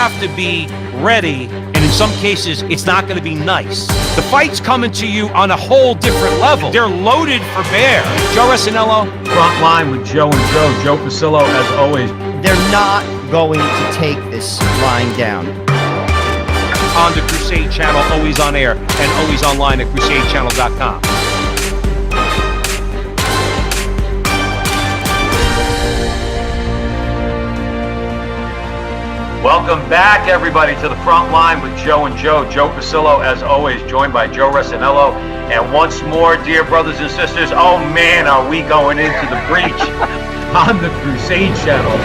have to be ready, and in some cases, it's not going to be nice. The fight's coming to you on a whole different level. They're loaded for bear. Joe Russianello. Front line with Joe and Joe Pasillo, as always. They're not going to take this lying down. On the Crusade Channel, always on air, and always online at crusadechannel.com. Welcome back, everybody, to the front line with Joe and Joe Pasillo, as always, joined by Joe Russianello. And once more, dear brothers and sisters, oh man, are we going into the breach on the Crusade Channel.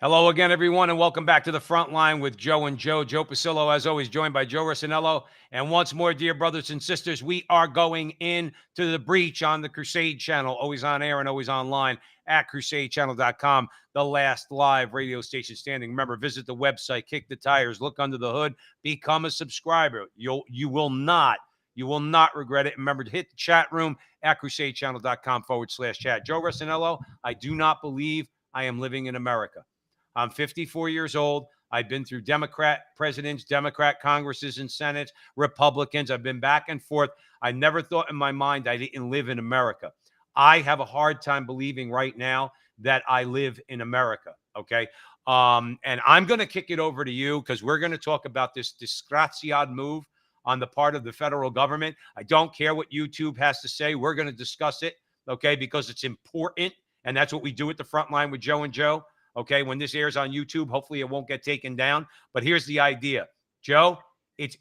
Hello again, everyone, and welcome back to the front line with Joe and Joe Pasillo, as always, joined by Joe Russianello. And once more, dear brothers and sisters, we are going into the breach on the Crusade Channel, always on air and always online at crusadechannel.com, the last live radio station standing. Remember, visit the website, kick the tires, look under the hood, become a subscriber. You will not regret it. Remember to hit the chat room at crusadechannel.com/chat. Joe Russianello, I do not believe I am living in America. I'm 54 years old. I've been through Democrat presidents, Democrat Congresses and Senates, Republicans. I've been back and forth. I never thought in my mind I didn't live in America. I have a hard time believing right now that I live in America, okay? And I'm going to kick it over to you because we're going to talk about this disgraziad move on the part of the federal government. I don't care what YouTube has to say. We're going to discuss it, okay, because it's important, and that's what we do at the front line with Joe and Joe. Okay, when this airs on YouTube, hopefully it won't get taken down. But here's the idea, Joe. It's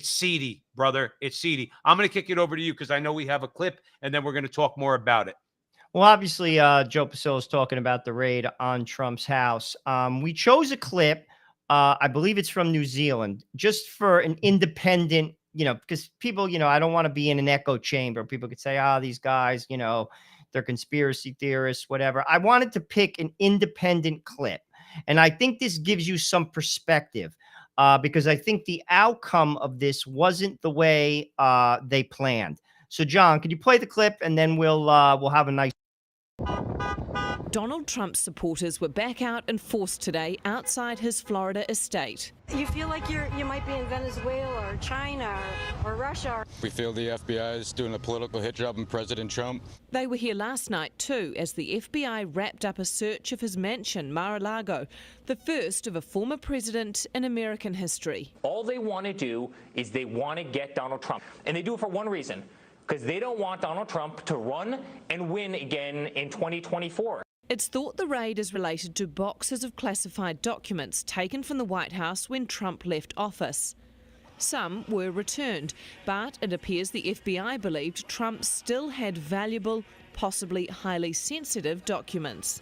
seedy, brother. It's seedy. I'm going to kick it over to you because I know we have a clip, and then we're going to talk more about it. Well, obviously, Joe Pasillo is talking about the raid on Trump's house. We chose a clip. I believe it's from New Zealand, just for an independent, because people, I don't want to be in an echo chamber. People could say, these guys, they're conspiracy theorists, whatever. I wanted to pick an independent clip. And I think this gives you some perspective because I think the outcome of this wasn't the way they planned. So, John, could you play the clip and then we'll have a nice. Donald Trump's supporters were back out in force today outside his Florida estate. You feel like you might be in Venezuela or China or Russia. We feel the FBI is doing a political hit job on President Trump. They were here last night too as the FBI wrapped up a search of his mansion, Mar-a-Lago, the first of a former president in American history. All they want to do is they want to get Donald Trump. And they do it for one reason, because they don't want Donald Trump to run and win again in 2024. It's thought the raid is related to boxes of classified documents taken from the White House when Trump left office. Some were returned, but it appears the FBI believed Trump still had valuable, possibly highly sensitive documents.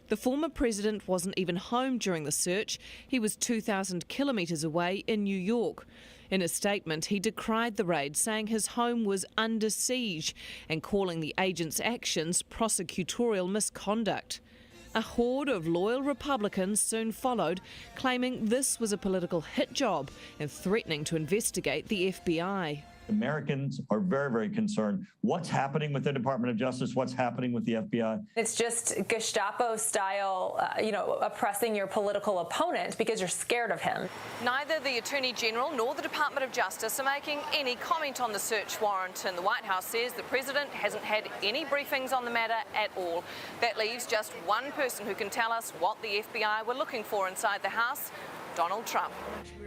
The former president wasn't even home during the search. He was 2,000 kilometres away in New York. In a statement, he decried the raid, saying his home was under siege and calling the agents' actions prosecutorial misconduct. A horde of loyal Republicans soon followed, claiming this was a political hit job and threatening to investigate the FBI. Americans are very, very concerned. What's happening with the Department of Justice? What's happening with the FBI? It's just Gestapo style, oppressing your political opponent because you're scared of him. Neither the Attorney General nor the Department of Justice are making any comment on the search warrant, and the White House says the president hasn't had any briefings on the matter at all. That leaves just one person who can tell us what the FBI were looking for inside the house: Donald Trump.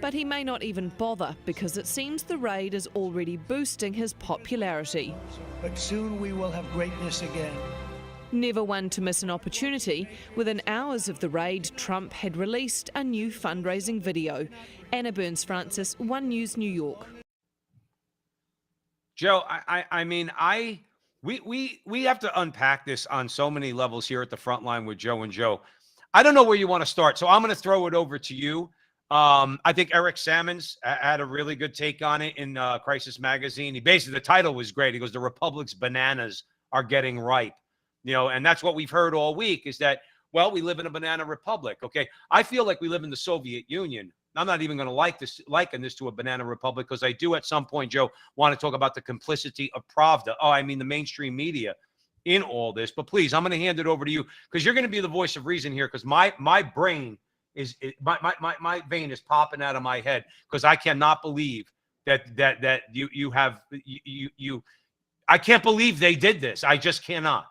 But he may not even bother because it seems the raid is already boosting his popularity. But soon we will have greatness again. Never one to miss an opportunity. Within hours of the raid, Trump had released a new fundraising video. Anna Burns-Francis, One News, New York. Joe, we have to unpack this on so many levels here at the front line with Joe and Joe. I don't know where you want to start, so I'm going to throw it over to you. I think Eric Sammons had a really good take on it in Crisis Magazine. The title was great. He goes, "The Republic's bananas are getting ripe. And that's what we've heard all week is that, well, we live in a banana republic. Okay. I feel like we live in the Soviet Union. I'm not even going to liken this to a banana republic, because I do at some point, Joe, want to talk about the complicity of Pravda. Oh, I mean, the mainstream media in all this. But please, I'm going to hand it over to you, because you're going to be the voice of reason here, because my brain is my vein is popping out of my head, because I cannot believe that I can't believe they did this. I just cannot.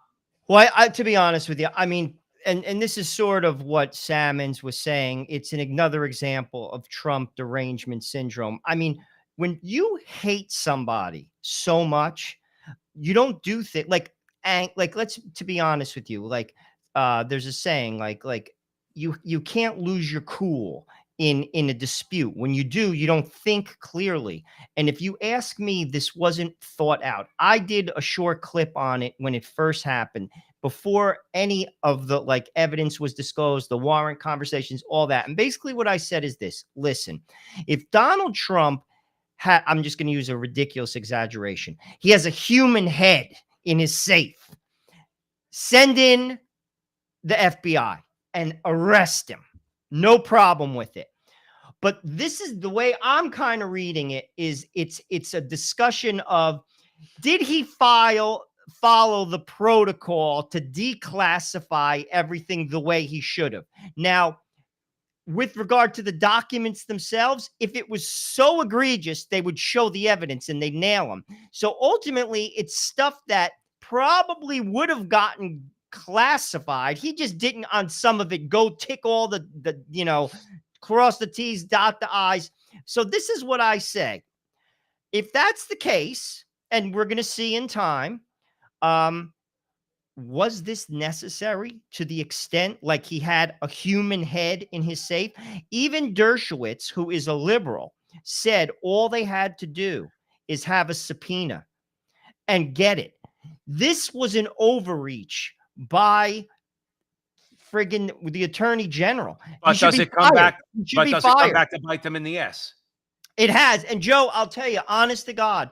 Well, to be honest with you, I mean, and this is sort of what Salmons was saying. It's another example of Trump derangement syndrome. I mean, when you hate somebody so much, you don't do things like let's, to be honest with you, like there's a saying like you can't lose your cool in a dispute. When you do, you don't think clearly. And if you ask me, this wasn't thought out. I did a short clip on it when it first happened, before any of the evidence was disclosed, the warrant conversations, all that. And basically what I said is this: listen, if Donald Trump I'm just going to use a ridiculous exaggeration, he has a human head in his safe, send in the FBI and arrest him. No problem with it. But this is the way I'm kind of reading it, is it's a discussion of, did he follow the protocol to declassify everything the way he should have? Now, with regard to the documents themselves, if it was so egregious, they would show the evidence and they nail them. So ultimately, it's stuff that probably would have gotten classified. He just didn't, on some of it, go tick all the cross the T's, dot the I's. So this is what I say. If that's the case, and we're going to see in time, was this necessary to the extent like he had a human head in his safe? Even Dershowitz, who is a liberal, said all they had to do is have a subpoena and get it. This was an overreach by friggin' the attorney general. But does it come back? But does it come back to bite them in the ass? It has. And Joe, I'll tell you, honest to God,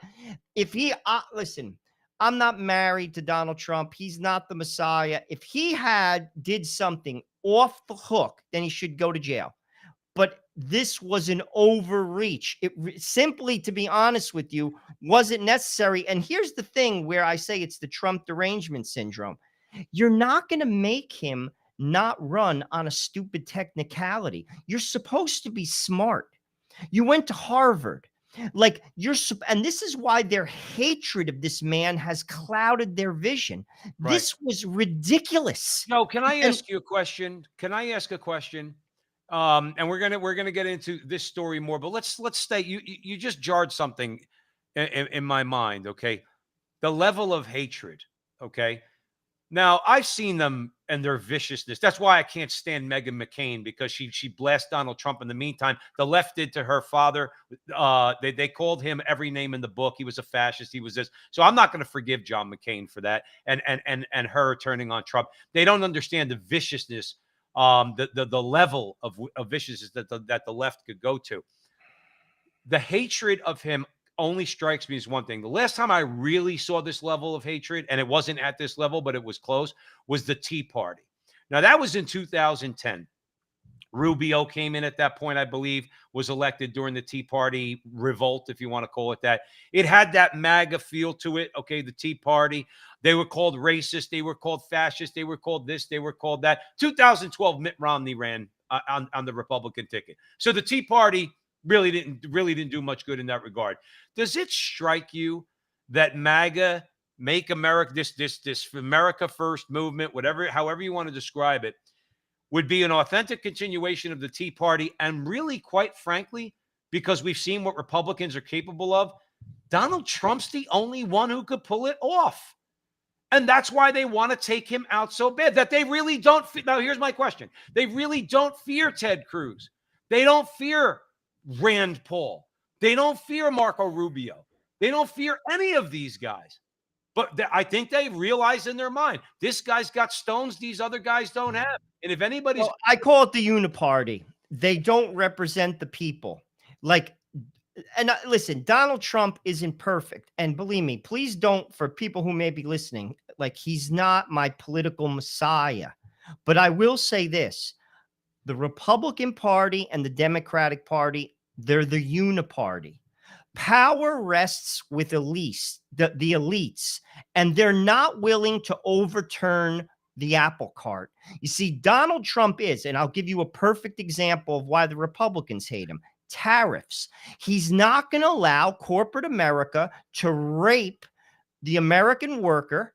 if he listen, I'm not married to Donald Trump. He's not the Messiah. If he did something off the hook, then he should go to jail. But this was an overreach. It simply, to be honest with you, wasn't necessary. And here's the thing where I say it's the Trump derangement syndrome. You're not going to make him not run on a stupid technicality. You're supposed to be smart. You went to Harvard. And this is why their hatred of this man has clouded their vision. Right. This was ridiculous. No, can I ask you a question? Can I ask a question? And we're gonna get into this story more, but let's stay. You just jarred something in my mind. Okay, the level of hatred. Okay, now I've seen them and their viciousness. That's why I can't stand Meghan McCain, because she blasted Donald Trump. In the meantime, the left did to her father. They called him every name in the book. He was a fascist. He was this. So I'm not going to forgive John McCain for that. And her turning on Trump. They don't understand the viciousness, the level of viciousness that the left could go to. The hatred of him only strikes me as one thing. The last time I really saw this level of hatred, and it wasn't at this level, but it was close, was the Tea Party. Now, that was in 2010. Rubio came in at that point, I believe, was elected during the Tea Party revolt, if you want to call it that. It had that MAGA feel to it, okay, the Tea Party. They were called racist. They were called fascist. They were called this. They were called that. 2012, Mitt Romney ran on the Republican ticket. So the Tea Party really didn't do much good in that regard. Does it strike you that MAGA, Make America, this America First movement, however you want to describe it, would be an authentic continuation of the Tea Party? And really, quite frankly, because we've seen what Republicans are capable of, Donald Trump's the only one who could pull it off. And that's why they want to take him out so bad, that they really don't. Now, here's my question. They really don't fear Ted Cruz. They don't fear Rand Paul. They don't fear Marco Rubio. They don't fear any of these guys. But I think they realize in their mind, this guy's got stones these other guys don't have. And if anybody's... Well, I call it the uniparty. They don't represent the people. Listen, Donald Trump isn't perfect. And believe me, please don't, for people who may be listening, Like, he's not my political messiah. But I will say this: the Republican Party and the Democratic Party, they're the uniparty. Power rests with the elites, and they're not willing to overturn the apple cart. You see, Donald Trump is, and I'll give you a perfect example of why the Republicans hate him: tariffs. He's not going to allow corporate America to rape the American worker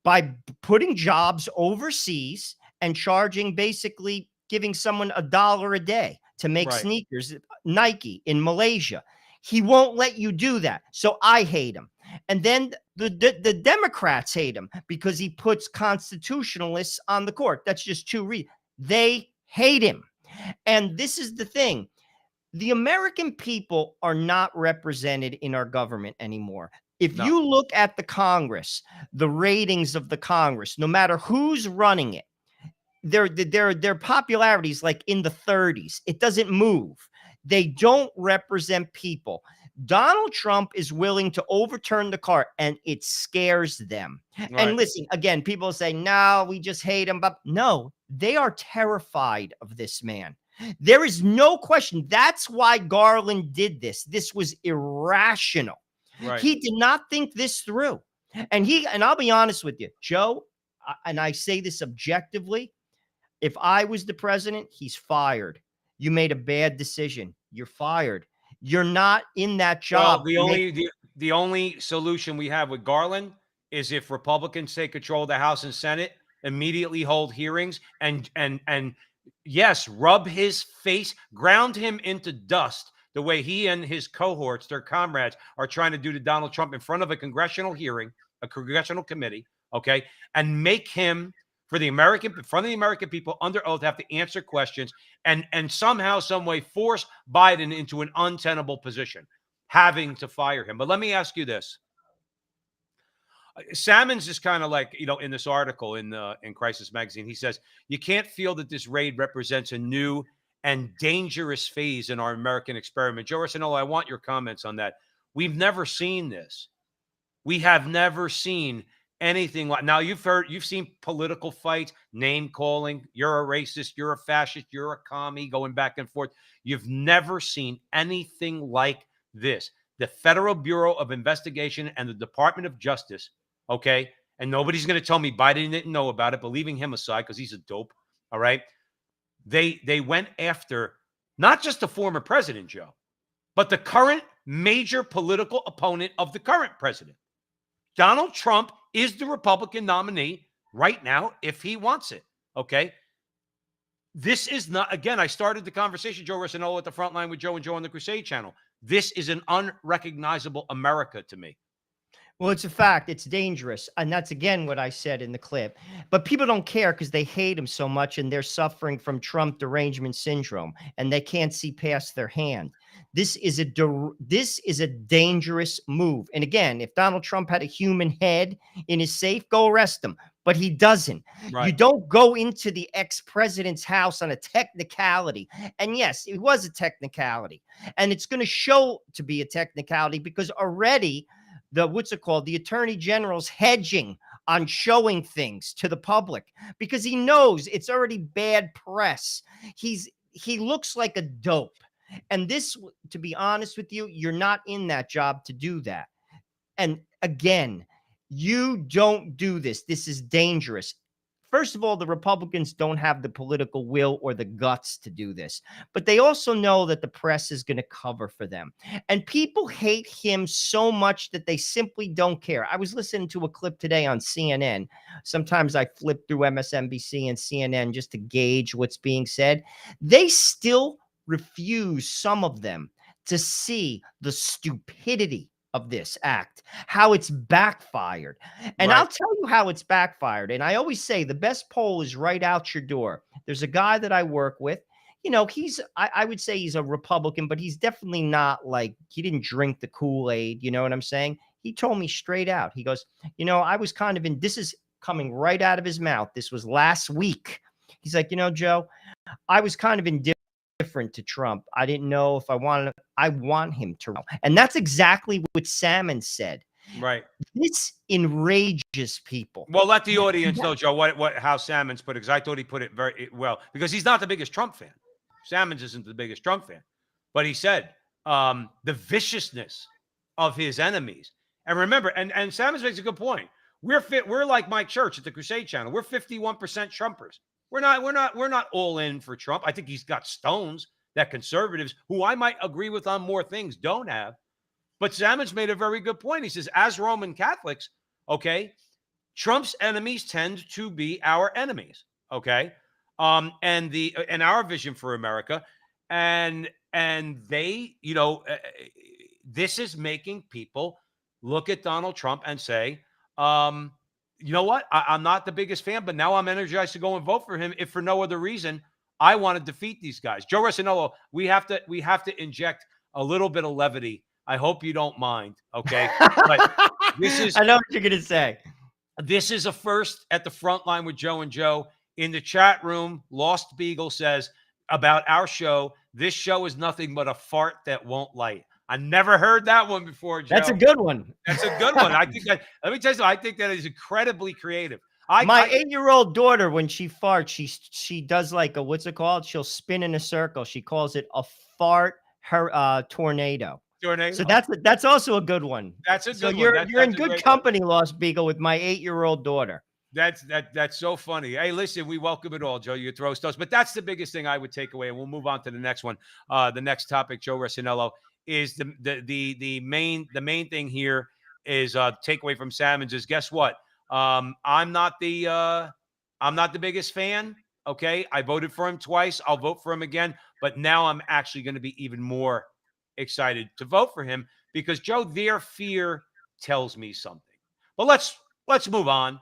by putting jobs overseas and charging, basically giving someone $1 a day to make Right. sneakers, Nike in Malaysia. He won't let you do that. So I hate him. And then the Democrats hate him because he puts constitutionalists on the court. That's just two reasons. They hate him. And this is the thing: the American people are not represented in our government anymore. If No. you look at the Congress, the ratings of the Congress, no matter who's running it, their popularity is like in the 30s. It doesn't move. They don't represent people. Donald Trump is willing to overturn the cart, and it scares them. Right. And listen, again, people say, no, we just hate him. But no, they are terrified of this man. There is no question. That's why Garland did this. This was irrational. Right. He did not think this through. And I'll be honest with you, Joe, and I say this objectively: if I was the president, he's fired. You made a bad decision. You're fired. You're not in that job. Well, the only solution we have with Garland is if Republicans take control of the House and Senate, immediately hold hearings and yes, rub his face, ground him into dust the way he and his cohorts, their comrades, are trying to do to Donald Trump in front of a congressional hearing, a congressional committee, okay, and make him, in front of the American people, under oath, have to answer questions and somehow, some way, force Biden into an untenable position, having to fire him. But let me ask you this. Salmons is kind of like, in this article in Crisis Magazine, he says, you can't feel that this raid represents a new and dangerous phase in our American experiment. Joe Russianello, I want your comments on that. We've never seen this. We have never seen anything like. Now, you've seen political fights, name calling. You're a racist. You're a fascist. You're a commie, going back and forth. You've never seen anything like this. The Federal Bureau of Investigation and the Department of Justice, okay, and nobody's going to tell me Biden didn't know about it, but leaving him aside because he's a dope, all right, they went after not just the former president, Joe, but the current major political opponent of the current president. Donald Trump is the Republican nominee right now if he wants it, okay? This is not, again, I started the conversation, Joe Russianello, at the front line with Joe and Joe on the Crusade channel. This is an unrecognizable America to me. Well, it's a fact. It's dangerous. And that's, again, what I said in the clip. But people don't care because they hate him so much, and they're suffering from Trump derangement syndrome, and they can't see past their hand. This is a dangerous move. And again, if Donald Trump had a human head in his safe, go arrest him. But he doesn't. Right. You don't go into the ex-president's house on a technicality. And yes, it was a technicality. And it's going to show to be a technicality because already the attorney general's hedging on showing things to the public because he knows it's already bad press. He looks like a dope. And this, to be honest with you, you're not in that job to do that. And again, you don't do this. This is dangerous. First of all, the Republicans don't have the political will or the guts to do this, but they also know that the press is going to cover for them. And people hate him so much that they simply don't care. I was listening to a clip today on CNN. Sometimes I flip through MSNBC and CNN just to gauge what's being said. They still refuse, some of them, to see the stupidity of this act, how it's backfired. And I'll tell you how it's backfired. And I always say the best poll is right out your door. There's a guy that I work with. I would say he's a Republican, but he's definitely not like, he didn't drink the Kool-Aid. You know what I'm saying? He told me straight out. He goes, I was kind of this is coming right out of his mouth. This was last week. He's like, Joe, I was kind of indifferent to Trump. I didn't know if I want him to. And that's exactly what Salmon said. Right. This enrages people. Well, let the audience know, Joe, how Salmons put it, because I thought he put it very well, because he's not the biggest Trump fan. Salmons isn't the biggest Trump fan, but he said the viciousness of his enemies. And remember, and Salmons makes a good point. We're like Mike Church at the Crusade Channel. We're 51% Trumpers. We're not all in for Trump. I think he's got stones that conservatives, who I might agree with on more things, don't have. But Salmons made a very good point. He says, as Roman Catholics, okay, Trump's enemies tend to be our enemies, okay, and our vision for America, and they, this is making people look at Donald Trump and say, you know what, I'm not the biggest fan, but now I'm energized to go and vote for him, if for no other reason. I want to defeat these guys. Joe Russianello, we have to inject a little bit of levity. I hope you don't mind, okay? But this is, I know what you're going to say. This is a first at the front line with Joe and Joe. In the chat room, Lost Beagle says about our show, this show is nothing but a fart that won't light. I never heard that one before, Joe. That's a good one. That's a good one. I think that, let me tell you something, I think that is incredibly creative. My 8-year-old daughter, when she farts, she does like a, what's it called? She'll spin in a circle. She calls it a fart tornado. Tornado. So that's also a good one. That's a good one. You're That's in good company, Lost Beagle, with my 8-year-old daughter. That's so funny. Hey, listen, we welcome it all, Joe. You throw us, but that's the biggest thing I would take away, and we'll move on to the next one. The next topic, Joe Russianello, is the main thing here is takeaway from Salmons is, guess what? I'm not the biggest fan. Okay, I voted for him twice. I'll vote for him again, but now I'm actually going to be even more excited to vote for him, because Joe, their fear tells me something. But let's move on.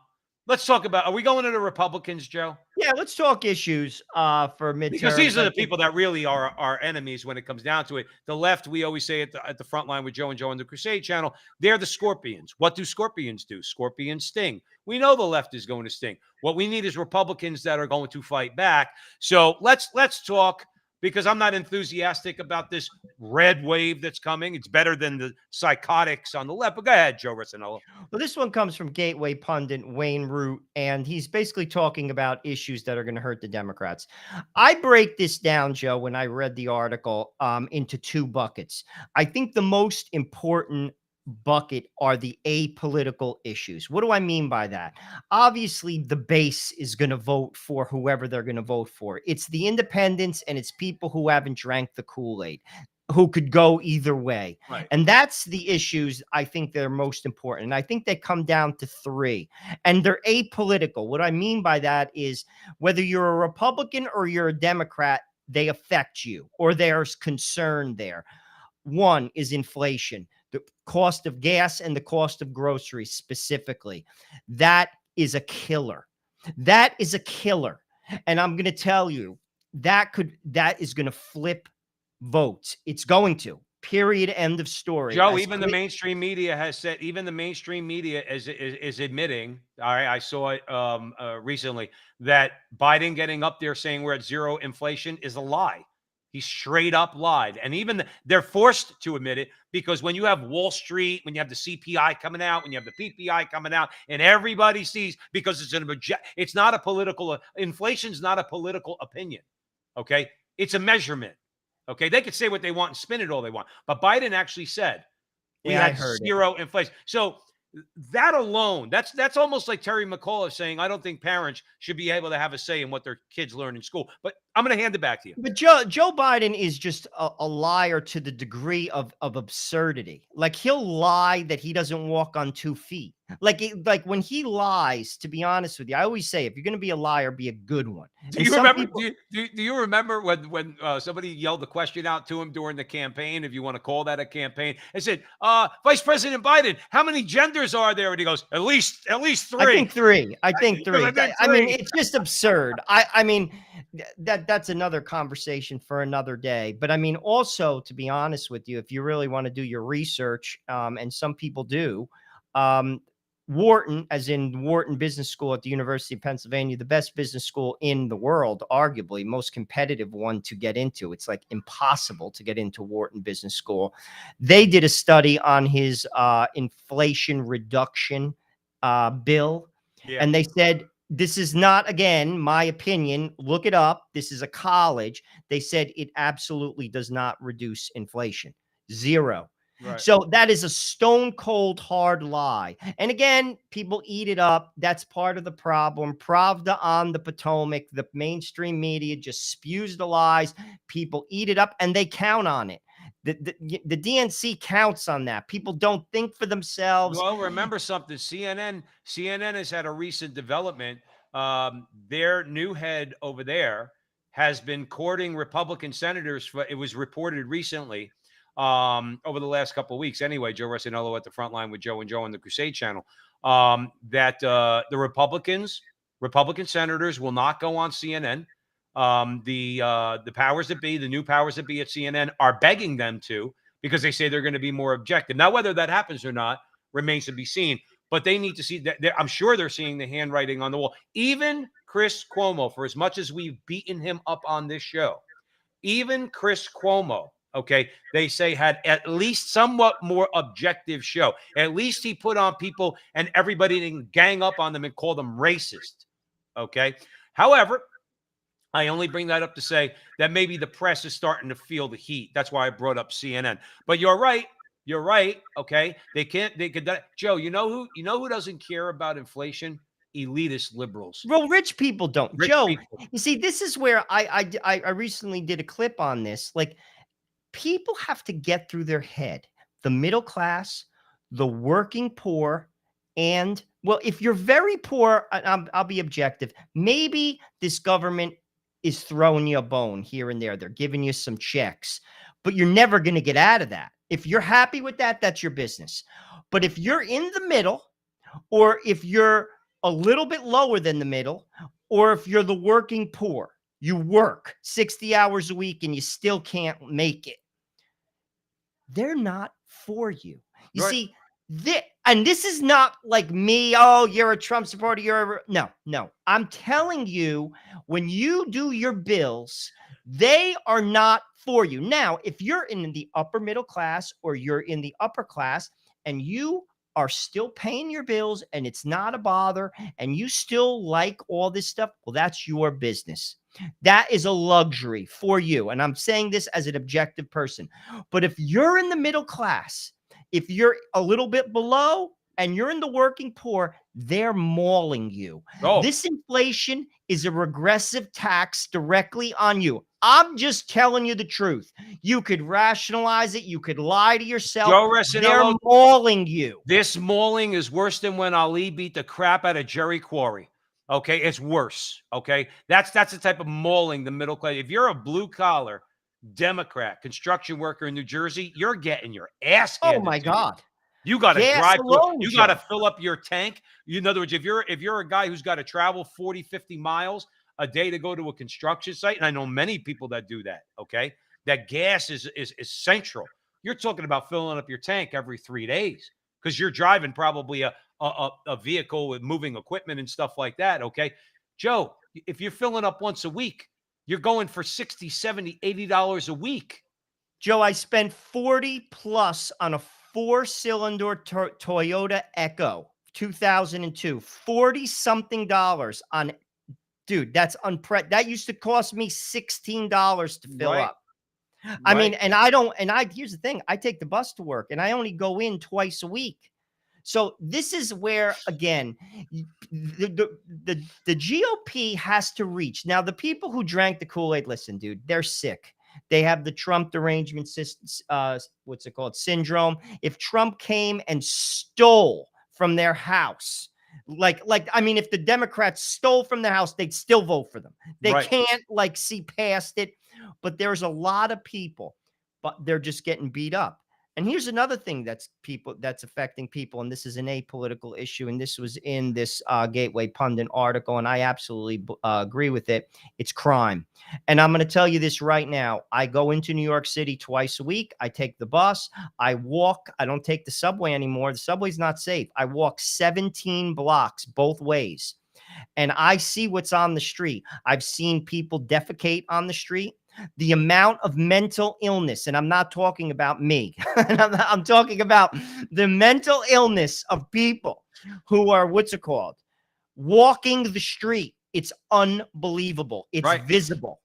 Let's talk about, are we going to the Republicans, Joe? Yeah, let's talk issues for midterms. Because these are the people that really are our enemies when it comes down to it. The left, we always say at the front line with Joe and Joe on the Crusade Channel, they're the scorpions. What do scorpions do? Scorpions sting. We know the left is going to sting. What we need is Republicans that are going to fight back. So let's talk, because I'm not enthusiastic about this red wave that's coming. It's better than the psychotics on the left. But go ahead, Joe Russianello. Well, this one comes from Gateway pundit Wayne Root, and he's basically talking about issues that are going to hurt the Democrats. I break this down, Joe, when I read the article, into two buckets. I think the most important bucket are the apolitical issues. What do I mean by that? Obviously, the base is going to vote for whoever they're going to vote for. It's the independents, and it's people who haven't drank the Kool-Aid, who could go either way. Right. And that's the issues I think they're most important. And I think they come down to three, and they're apolitical. What I mean by that is, whether you're a Republican or you're a Democrat, they affect you, or there's concern there. One is inflation. The cost of gas and the cost of groceries specifically. That is a killer. That is a killer. And I'm going to tell you, that is going to flip votes. It's going to. Period. End of story. Joe, even the mainstream media has said, even the mainstream media is admitting, all right, I saw it recently, that Biden getting up there saying we're at zero inflation is a lie. He straight up lied. And even they're forced to admit it, because when you have Wall Street, when you have the CPI coming out, when you have the PPI coming out, and everybody sees, because it's not a political, inflation's not a political opinion. Okay. It's a measurement. Okay. They could say what they want and spin it all they want. But Biden actually said we had zero inflation. So that alone, that's almost like Terry McAuliffe saying, I don't think parents should be able to have a say in what their kids learn in school. But I'm going to hand it back to you. But Joe Biden is just a liar to the degree of absurdity. Like, he'll lie that he doesn't walk on 2 feet. Like when he lies, to be honest with you, I always say, if you're going to be a liar, be a good one. Do you remember? Do you remember when somebody yelled the question out to him during the campaign, if you want to call that a campaign, and said, "Vice President Biden, how many genders are there?" And he goes, "At least 3." I think three. I mean, it's just absurd. I mean, that's another conversation for another day. But I mean, also, to be honest with you, if you really want to do your research, and some people do, Wharton, as in Wharton Business School at the University of Pennsylvania, the best business school in the world, arguably most competitive one to get into. It's like impossible to get into Wharton Business School. They did a study on his inflation reduction bill, and they said, this is not, again, my opinion. Look it up. This is a college. They said it absolutely does not reduce inflation. Zero. Right. So that is a stone cold hard lie. And again, people eat it up. That's part of the problem. Pravda on the Potomac, the mainstream media just spews the lies. People eat it up and they count on it. The DNC counts on that. People don't think for themselves. Well, remember something. CNN has had a recent development. Their new head over there has been courting Republican senators. It was reported recently, over the last couple of weeks. Anyway, Joe Russianello at the front line with Joe and Joe on the Crusade channel, that the Republican senators will not go on CNN. The powers that be, the new powers that be at CNN are begging them to, because they say they're going to be more objective. Now, whether that happens or not remains to be seen, but they need to see that. I'm sure they're seeing the handwriting on the wall. Even Chris Cuomo, for as much as we've beaten him up on this show, even Chris Cuomo, okay, they say had at least somewhat more objective show. At least he put on people and everybody didn't gang up on them and call them racist. Okay. However, I only bring that up to say that maybe the press is starting to feel the heat. That's why I brought up CNN. But you're right. You're right. Okay. They could, Joe, you know who doesn't care about inflation? Elitist liberals. Well, rich people don't. Rich Joe, people. you see, this is where I recently did a clip on this. Like, people have to get through their head the middle class, the working poor, and, well, if you're very poor, I'll be objective. Maybe this government is throwing you a bone here and there. They're giving you some checks, but you're never going to get out of that. If you're happy with that, that's your business. But if you're in the middle, or if you're a little bit lower than the middle, or if you're the working poor, you work 60 hours a week and you still can't make it, they're not for you. You see, and this is not like me, oh, you're a Trump supporter, no. I'm telling you, when you do your bills, they are not for you. Now, if you're in the upper middle class or you're in the upper class and you are still paying your bills and it's not a bother and you still like all this stuff, well, that's your business. That is a luxury for you. And I'm saying this as an objective person. But if you're in the middle class, if you're a little bit below and you're in the working poor, they're mauling you. Oh. This inflation is a regressive tax directly on you. I'm just telling you the truth. You could rationalize it. You could lie to yourself. Joe Russianello, they're mauling you. This mauling is worse than when Ali beat the crap out of Jerry Quarry. Okay, it's worse. Okay, that's the type of mauling the middle class. If you're a blue collar Democrat construction worker in New Jersey, you're getting your ass handed. Oh my God! You got to drive. You got to Joe. fill up your tank. In other words, if you're a guy who's got to travel 40, 50 miles a day to go to a construction site, and I know many people that do that. Okay, that gas is central. You're talking about filling up your tank every 3 days because you're driving probably a vehicle with moving equipment and stuff like that. Okay, Joe, if you're filling up once a week, you're going for $60, $70, $80 a week. Joe, I spent 40 plus on a 4-cylinder Toyota Echo 2002, 40 something dollars on, dude, that's that used to cost me $16 to fill up. I mean, here's the thing, I take the bus to work and I only go in twice a week. So this is where, again, the GOP has to reach. Now, the people who drank the Kool-Aid, listen, dude, they're sick. They have the Trump derangement, syndrome. If Trump came and stole from their house, I mean, if the Democrats stole from their house, they'd still vote for them. They can't see past it. But there's a lot of people, but they're just getting beat up. And here's another thing that's affecting people, and this is an apolitical issue, and this was in this Gateway Pundit article, and I absolutely agree with it. It's crime. And I'm going to tell you this right now. I go into New York City twice a week. I take the bus. I walk. I don't take the subway anymore. The subway's not safe. I walk 17 blocks both ways, and I see what's on the street. I've seen people defecate on the street. The amount of mental illness, and I'm not talking about me, I'm talking about the mental illness of people who are, what's it called, walking the street. It's unbelievable. It's visible.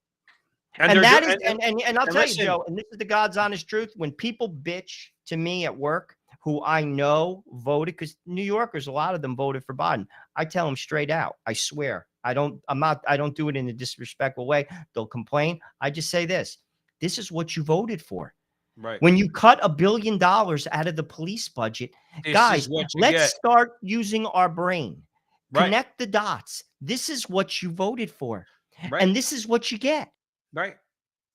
And that is, and I'll tell you, Joe, and this is the God's honest truth. When people bitch to me at work, who I know voted, because New Yorkers, a lot of them voted for Biden, I tell them straight out, I swear, I don't do it in a disrespectful way. They'll complain. I just say this is what you voted for. Right. When you cut $1 billion out of the police budget, guys, let's start using our brain. Right. Connect the dots. This is what you voted for. Right. And this is what you get. Right.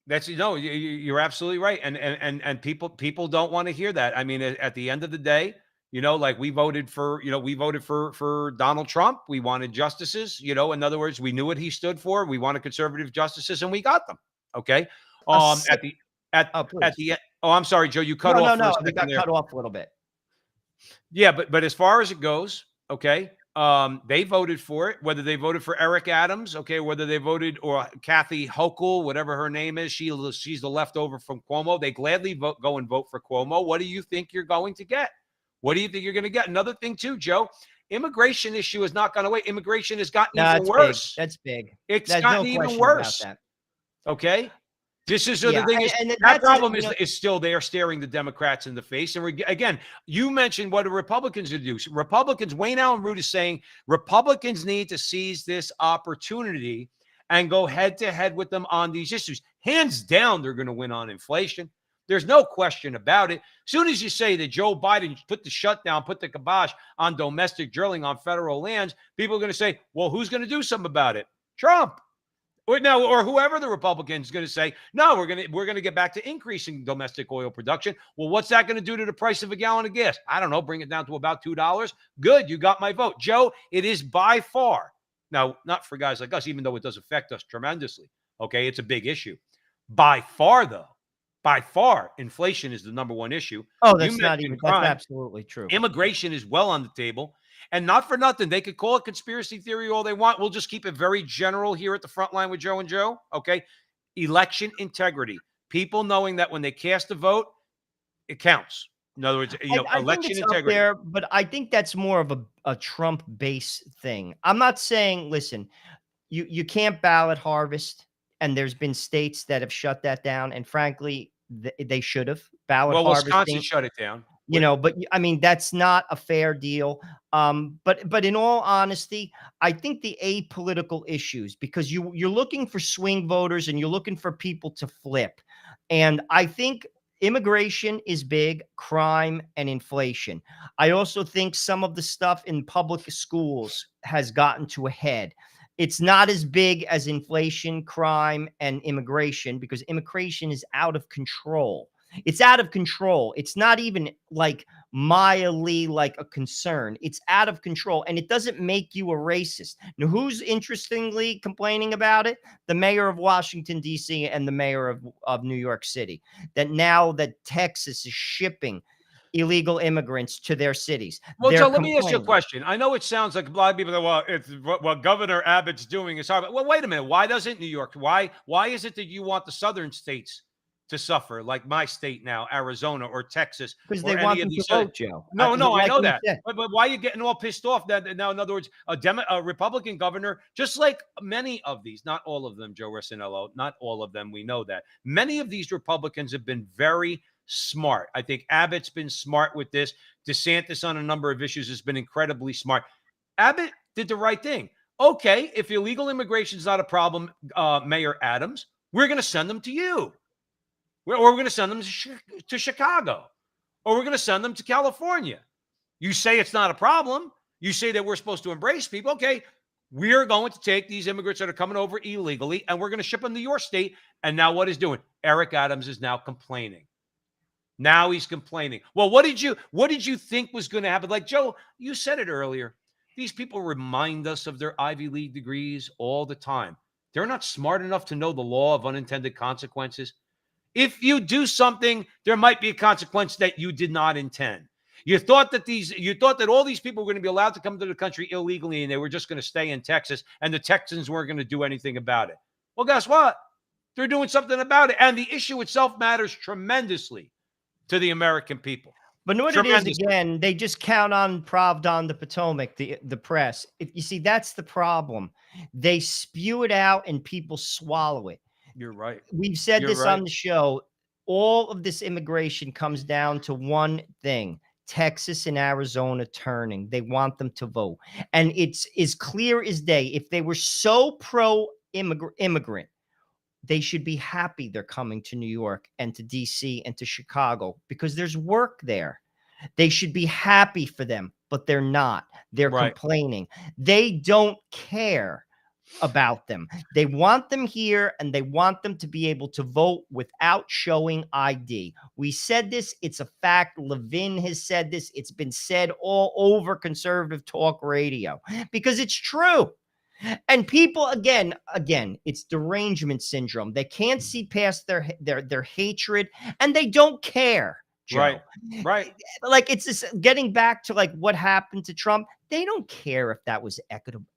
That's, you're absolutely right. And people don't want to hear that. I mean, at the end of the day, like we voted for Donald Trump. We wanted justices, in other words, we knew what he stood for. We wanted conservative justices, and we got them. Okay. I'm sorry, Joe, you cut off. No, we got cut off a little bit. Yeah. But as far as it goes, okay. They voted for it, whether they voted for Eric Adams, okay, whether they voted, or Kathy Hochul, whatever her name is, she's the leftover from Cuomo. They gladly go and vote for Cuomo. What do you think you're going to get? What do you think you're going to get? Another thing too, Joe, immigration issue has not gone away. Immigration has gotten even worse. That's big. It's gotten even worse. Okay. This is the thing is, that problem is still there, staring the Democrats in the face. And again, you mentioned what the Republicans would do. Republicans, Wayne Allen Root is saying Republicans need to seize this opportunity and go head to head with them on these issues. Hands down, they're going to win on inflation. There's no question about it. As soon as you say that Joe Biden put the shutdown, put the kibosh on domestic drilling on federal lands, people are going to say, well, who's going to do something about it? Trump. Or whoever the Republicans is going to say, no, we're going to get back to increasing domestic oil production. Well, what's that going to do to the price of a gallon of gas? I don't know. Bring it down to about $2. Good. You got my vote. Joe, it is by far. Now, not for guys like us, even though it does affect us tremendously. Okay. It's a big issue. By far, though, inflation is the number one issue. Oh, that's absolutely true. Immigration is well on the table. And not for nothing, they could call it conspiracy theory all they want. We'll just keep it very general here at the front line with Joe and Joe. Okay. Election integrity. People knowing that when they cast a vote, it counts. In other words, election integrity. There, but I think that's more of a Trump base thing. I'm not saying, listen, you can't ballot harvest. And there's been states that have shut that down. And frankly, they should have. Ballot harvesting. Wisconsin shut it down. But I mean, that's not a fair deal. But in all honesty, I think the apolitical issues, because you're looking for swing voters and you're looking for people to flip. And I think immigration is big, crime and inflation. I also think some of the stuff in public schools has gotten to a head. It's not as big as inflation, crime, and immigration, because immigration is out of control. It's out of control. It's not even like mildly like a concern. It's out of control, and it doesn't make you a racist. Now, who's interestingly complaining about it? The mayor of Washington, D.C. and the mayor of New York City. That now that Texas is shipping illegal immigrants to their cities. Well, Joe, let me ask you a question. I know it sounds like a lot of people that, well, it's what Governor Abbott's doing is hard. Well, wait a minute. Why doesn't New York? Why is it that you want the southern states to suffer, like my state now, Arizona or Texas? Because they want them to vote, Joe. No, I know that. But why are you getting all pissed off that now, in other words, a Republican governor, just like many of these, not all of them, Joe Russianello, not all of them, we know that. Many of these Republicans have been very smart. I think Abbott's been smart with this. DeSantis on a number of issues has been incredibly smart. Abbott did the right thing. Okay, if illegal immigration is not a problem, Mayor Adams, we're going to send them to you. Or we're going to send them to Chicago. Or we're going to send them to California. You say it's not a problem. You say that we're supposed to embrace people. Okay, we're going to take these immigrants that are coming over illegally, and we're going to ship them to your state. And now what is doing? Eric Adams is now complaining. Now he's complaining. Well, what did you think was going to happen? Like, Joe, you said it earlier. These people remind us of their Ivy League degrees all the time. They're not smart enough to know the law of unintended consequences. If you do something, there might be a consequence that you did not intend. You thought that all these people were going to be allowed to come to the country illegally and they were just going to stay in Texas and the Texans weren't going to do anything about it. Well, guess what? They're doing something about it. And the issue itself matters tremendously to the American people. But what it is, again, they just count on Pravda on the Potomac, the press. If you see, that's the problem. They spew it out and people swallow it. You're right. We've said this on the show. All of this immigration comes down to one thing: Texas and Arizona turning. They want them to vote. And it's as clear as day. If they were so pro-immigrant, they should be happy they're coming to New York and to DC and to Chicago because there's work there. They should be happy for them, but they're not. They're complaining. They don't care about them. They want them here and they want them to be able to vote without showing ID. We said this. It's a fact. Levin has said this. It's been said all over conservative talk radio because it's true. And people, again, it's derangement syndrome. They can't see past their hatred and they don't care. Joe. Right. Like, it's just getting back to like what happened to Trump. They don't care if that was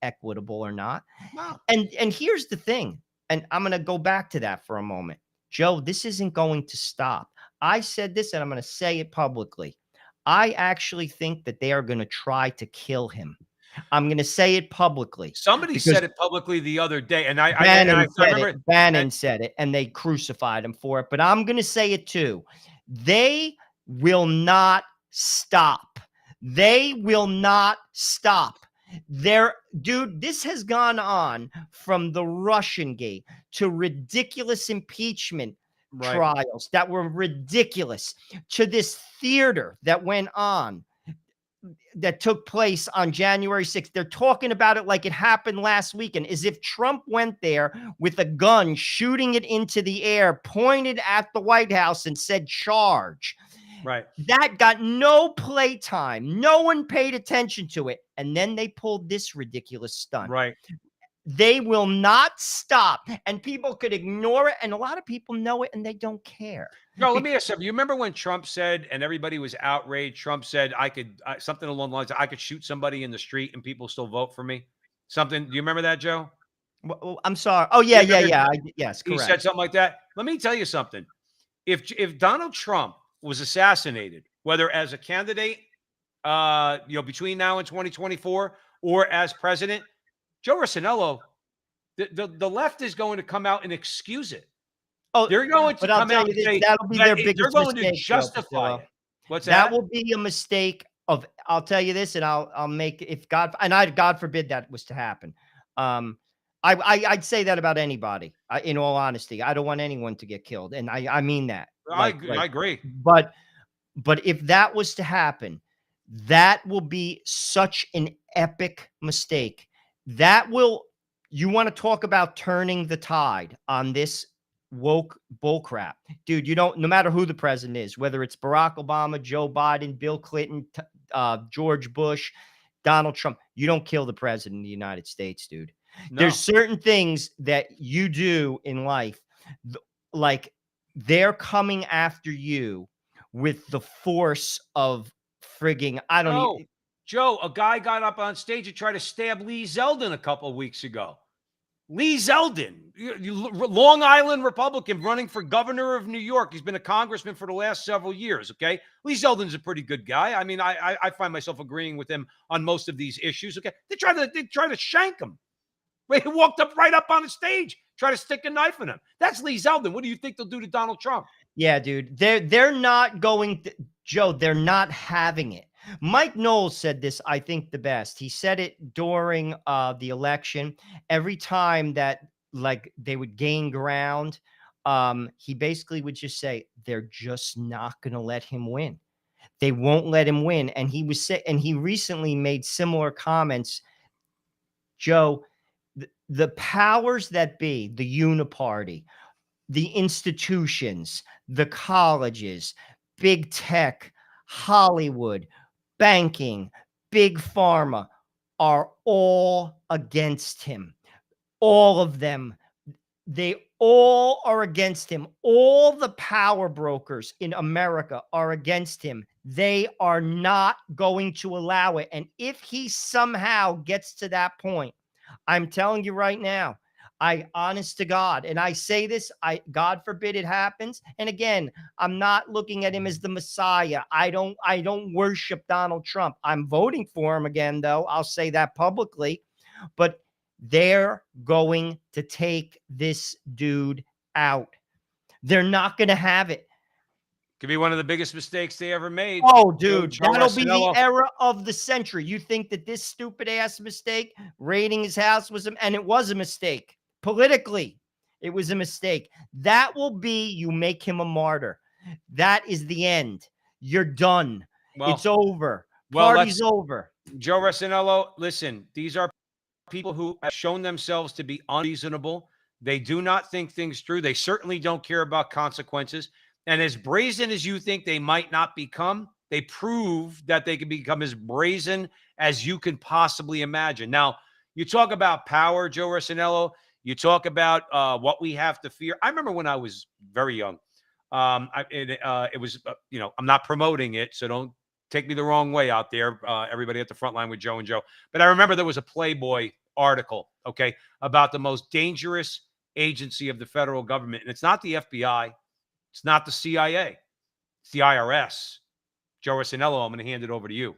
equitable or not. No. And here's the thing, and I'm going to go back to that for a moment. Joe, this isn't going to stop. I said this and I'm going to say it publicly. I actually think that they are going to try to kill him. I'm going to say it publicly. Somebody said it publicly the other day, and Bannon said it, and they crucified him for it. But I'm going to say it too. They will not stop. They will not stop. Dude, this has gone on from the Russian gate to ridiculous impeachment trials that were ridiculous, to this theater that went on, that took place on January 6th. They're talking about it like it happened last weekend, as if Trump went there with a gun, shooting it into the air, pointed at the White House and said, charge. Right. That got no play time. No one paid attention to it. And then they pulled this ridiculous stunt. Right. They will not stop. And people could ignore it. And a lot of people know it and they don't care. No, let me ask something. You remember when Trump said, and everybody was outraged, Trump said, something along the lines of, I could shoot somebody in the street and people still vote for me? Something. Do you remember that, Joe? Well, I'm sorry. Oh, yeah. Yes, correct. He said something like that. Let me tell you something. If Donald Trump was assassinated, whether as a candidate, between now and 2024, or as president, Joe Russianello, the left is going to come out and excuse it. Oh, they're going to come out and say that'll be their biggest they're going mistake, to justify it. What's that? That will be a mistake of. I'll tell you this, and I'll make, if God, and God forbid that was to happen. I'd say that about anybody. In all honesty, I don't want anyone to get killed, and I mean that. I agree. But if that was to happen, that will be such an epic mistake. That will. You want to talk about turning the tide on this woke bullcrap, dude. You don't, no matter who the president is, whether it's Barack Obama, Joe Biden, Bill Clinton, George Bush, Donald Trump, you don't kill the president of the United States, dude. No. There's certain things that you do in life, like they're coming after you with the force of frigging, I don't know. Joe, a guy got up on stage and tried to stab Lee Zeldin a couple of weeks ago. Lee Zeldin, Long Island Republican running for governor of New York. He's been a congressman for the last several years, okay? Lee Zeldin's a pretty good guy. I mean, I find myself agreeing with him on most of these issues, okay? They try to shank him. He walked right up on the stage, try to stick a knife in him. That's Lee Zeldin. What do you think they'll do to Donald Trump? Yeah, dude. They're not going to, Joe, they're not having it. Mike Knowles said this, I think, the best. He said it during the election. Every time that, like, they would gain ground, he basically would just say, they're just not going to let him win. They won't let him win. And he recently made similar comments. Joe, the powers that be, the uniparty, the institutions, the colleges, big tech, Hollywood, banking, big pharma are all against him. All of them. They all are against him. All the power brokers in America are against him. They are not going to allow it. And if he somehow gets to that point, I'm telling you right now, honest to God, and I say this, God forbid it happens. And again, I'm not looking at him as the Messiah. I don't worship Donald Trump. I'm voting for him again, though. I'll say that publicly. But they're going to take this dude out. They're not going to have it. Could be one of the biggest mistakes they ever made. Oh, dude, Joe that'll be the Russianello. era of the century. You think that this stupid ass mistake, raiding his house, and it was a mistake. Politically, it was a mistake. That will be, you make him a martyr. That is the end. You're done. Well, it's over. Well, Party's over. Joe Russianello, listen, these are people who have shown themselves to be unreasonable. They do not think things through. They certainly don't care about consequences. And as brazen as you think they might not become, they prove that they can become as brazen as you can possibly imagine. Now, you talk about power, Joe Russianello. You talk about what we have to fear. I remember when I was very young. It was, I'm not promoting it, so don't take me the wrong way out there, everybody at the front line with Joe and Joe. But I remember there was a Playboy article, okay, about the most dangerous agency of the federal government. And it's not the FBI. It's not the CIA. It's the IRS. Joe Russianello, I'm going to hand it over to you.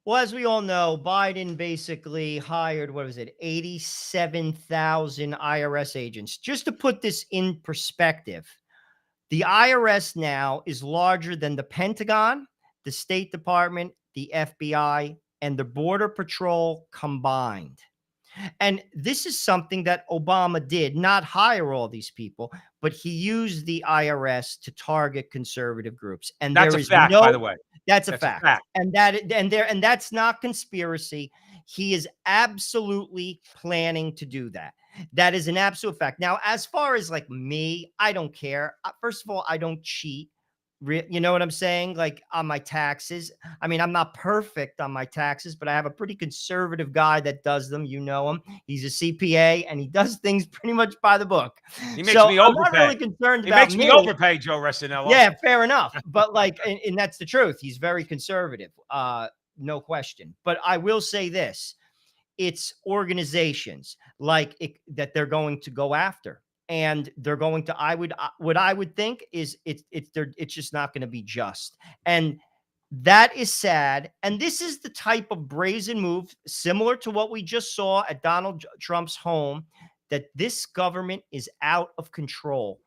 Well, as we all know, Biden basically hired, 87,000 IRS agents. Just to put this in perspective, the IRS now is larger than the Pentagon, the State Department, the FBI, and the Border Patrol combined. And this is something that Obama did, not hire all these people, but he used the IRS to target conservative groups. And that's a fact, by the way. That's a fact. And that's not conspiracy. He is absolutely planning to do that. That is an absolute fact. Now, as far as like me, I don't care. First of all, I don't cheat. You know what I'm saying? Like on my taxes. I mean, I'm not perfect on my taxes, but I have a pretty conservative guy that does them. You know him. He's a CPA and he does things pretty much by the book. He makes me overpay. I'm not really concerned about He makes me overpay, Joe Russianello. Yeah, fair enough. But like, and that's the truth. He's very conservative. No question. But I will say this. It's organizations like that they're going to go after. And they're going to, what I would think is it's just not going to be just. And that is sad. And this is the type of brazen move, similar to what we just saw at Donald Trump's home, that this government is out of control.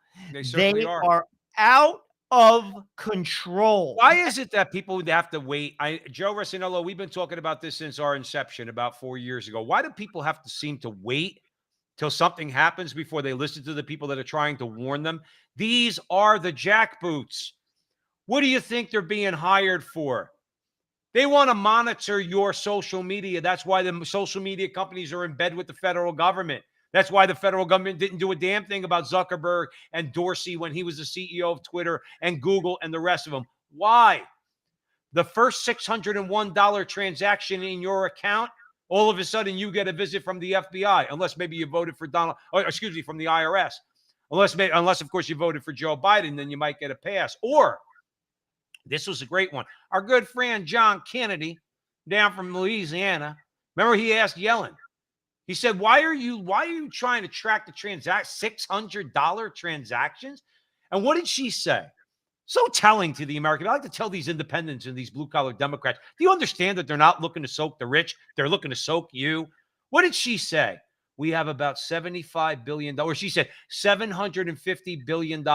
They are out of control. Why is it that people would have to wait? Joe Russianello, we've been talking about this since our inception about 4 years ago. Why do people have to seem to wait till something happens before they listen to the people that are trying to warn them? These are the jackboots. What do you think they're being hired for? They want to monitor your social media. That's why the social media companies are in bed with the federal government. That's why the federal government didn't do a damn thing about Zuckerberg and Dorsey when he was the CEO of Twitter and Google and the rest of them. Why? The first $601 transaction in your account, all of a sudden you get a visit from the FBI, unless maybe you voted for from the IRS. Unless of course you voted for Joe Biden, then you might get a pass. Or, this was a great one. Our good friend John Kennedy down from Louisiana. Remember he asked Yellen, he said, why are you trying to track the $600 transactions? And what did she say? So telling to the American. I like to tell these independents and these blue-collar Democrats, do you understand that they're not looking to soak the rich? They're looking to soak you. What did she say? We have about $75 billion. She said $750 billion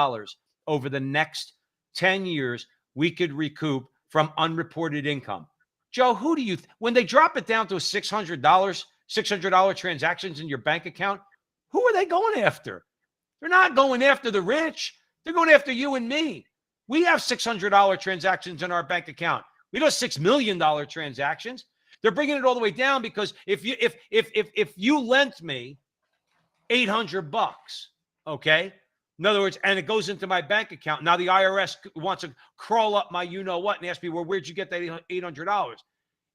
over the next 10 years we could recoup from unreported income. Joe, who do you when they drop it down to $600 transactions in your bank account, who are they going after? They're not going after the rich. They're going after you and me. We have $600 transactions in our bank account. We don't have $6 million transactions. They're bringing it all the way down because if you lent me $800, okay, In other words, and it goes into my bank account. Now the IRS wants to crawl up my you-know-what and ask me, well, where'd you get that $800?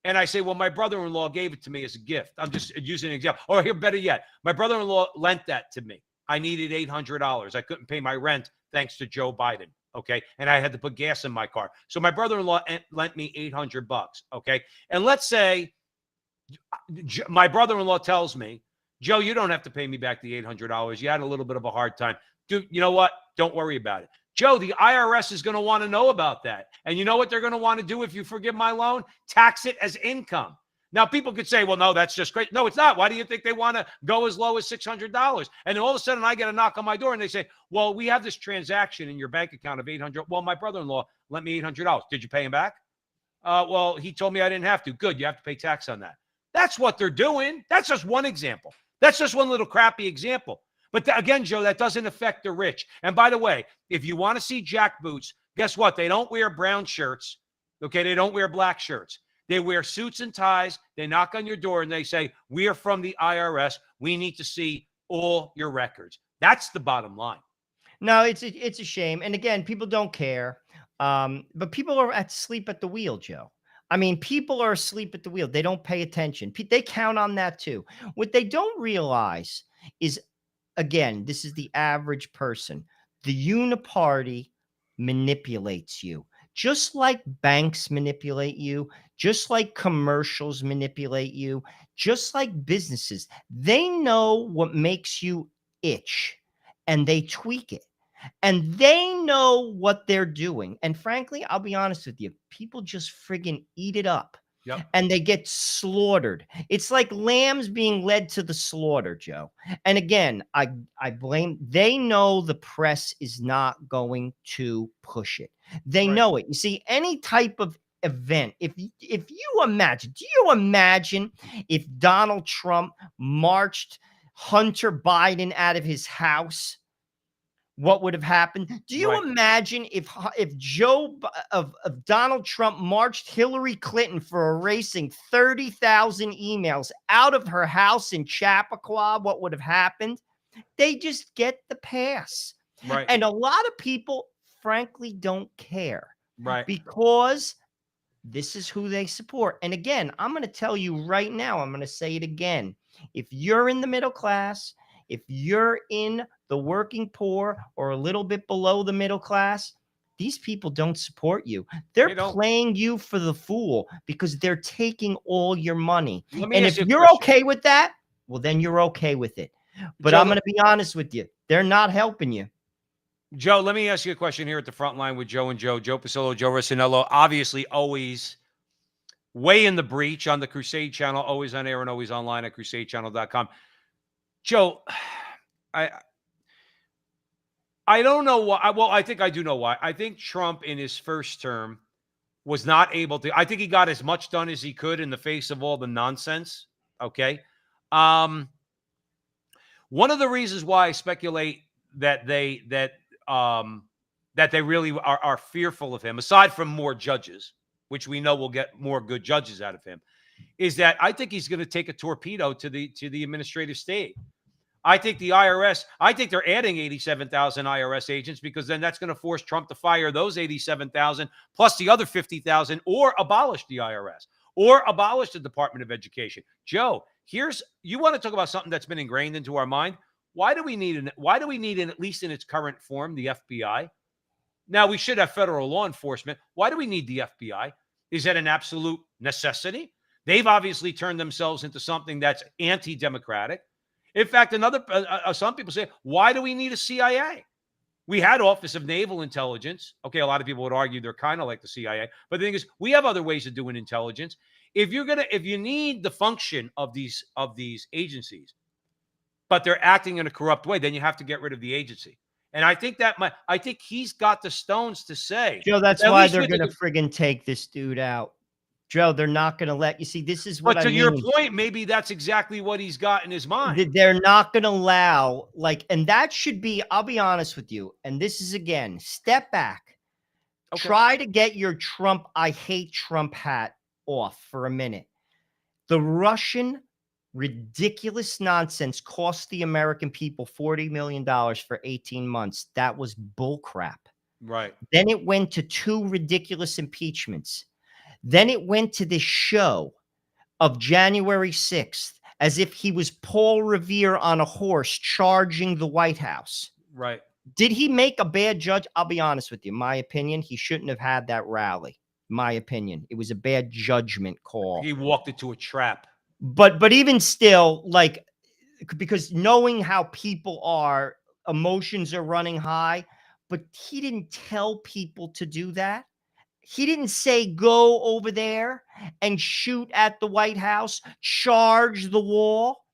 And I say, well, my brother-in-law gave it to me as a gift. I'm just using an example. Or here, better yet, my brother-in-law lent that to me. I needed $800. I couldn't pay my rent thanks to Joe Biden. Okay. And I had to put gas in my car. So my brother-in-law lent me $800. Okay. And let's say my brother-in-law tells me, Joe, you don't have to pay me back the $800. You had a little bit of a hard time. Dude, you know what? Don't worry about it. Joe, the IRS is going to want to know about that. And you know what they're going to want to do if you forgive my loan? Tax it as income. Now, people could say, well, no, that's just great. No, it's not. Why do you think they want to go as low as $600? And then all of a sudden I get a knock on my door and they say, well, we have this transaction in your bank account of $800. Well, my brother-in-law lent me $800. Did you pay him back? Well, he told me I didn't have to. Good. You have to pay tax on that. That's what they're doing. That's just one example. That's just one little crappy example. But again, Joe, that doesn't affect the rich. And by the way, if you want to see jackboots, guess what? They don't wear brown shirts. Okay. They don't wear black shirts. They wear suits and ties. They knock on your door and they say, we are from the IRS. We need to see all your records. That's the bottom line. No, it's a shame. And again, people don't care. But people are asleep at the wheel, Joe. I mean, people are asleep at the wheel. They don't pay attention. They count on that too. What they don't realize is, again, this is the average person. The uniparty manipulates you. Just like banks manipulate you, just like commercials manipulate you, just like businesses. They know what makes you itch and they tweak it. And they know what they're doing. And frankly, I'll be honest with you, people just friggin' eat it up. Yep. And they get slaughtered. It's like lambs being led to the slaughter, Joe. And again, I blame, they know the press is not going to push it. They know it. You see, any type of event, if you imagine, do you imagine if Donald Trump marched Hunter Biden out of his house? What would have happened? Do you imagine if Donald Trump marched Hillary Clinton for erasing 30,000 emails out of her house in Chappaqua? What would have happened? They just get the pass. Right. And a lot of people, frankly, don't care. Right. Because this is who they support. And again, I'm going to tell you right now, I'm going to say it again. If you're in the middle class, if you're in the working poor or a little bit below the middle class, these people don't support you. They're playing you for the fool because they're taking all your money. And if you're okay with that, well, then you're okay with it. But Joe, I'm going to be honest with you. They're not helping you. Joe, let me ask you a question here at the front line with Joe and Joe. Joe Pasillo, Joe Russianello, obviously always way in the breach on the Crusade channel, always on air and always online at crusadechannel.com. Joe, I don't know why. Well, I think I do know why. I think Trump in his first term was not able to. I think he got as much done as he could in the face of all the nonsense. Okay. One of the reasons why I speculate that they really are fearful of him, aside from more judges, which we know will get more good judges out of him, is that I think he's going to take a torpedo to the administrative state. I think the IRS, I think they're adding 87,000 IRS agents because then that's going to force Trump to fire those 87,000 plus the other 50,000 or abolish the IRS or abolish the Department of Education. Joe, you want to talk about something that's been ingrained into our mind. Why do we need at least in its current form, the FBI? Now we should have federal law enforcement. Why do we need the FBI? Is that an absolute necessity? They've obviously turned themselves into something that's anti-democratic. In fact, some people say, why do we need a CIA? We had Office of Naval Intelligence. Okay, a lot of people would argue they're kind of like the CIA, but the thing is, we have other ways of doing intelligence. If you need the function of these agencies, but they're acting in a corrupt way, then you have to get rid of the agency. And I think I think he's got the stones to say. Joe, that's why they're going to friggin' take this dude out. Joe, they're not going to let you see. This is what I mean. But to your point, maybe that's exactly what he's got in his mind. They're not going to allow, and that should be, I'll be honest with you. And this is, again, step back. Okay. Try to get your Trump, I hate Trump hat off for a minute. The Russian Ridiculous nonsense cost the American people $40 million for 18 months. That was bullcrap. Right. Then it went to 2 ridiculous impeachments. Then it went to this show of January 6th, as if he was Paul Revere on a horse charging the White House. Right. Did he make a bad judge? I'll be honest with you. My opinion, he shouldn't have had that rally. My opinion. It was a bad judgment call. He walked into a trap. But even still, like, because knowing how people are, emotions are running high, but he didn't tell people to do that. He didn't say go over there and shoot at the White House, charge the wall.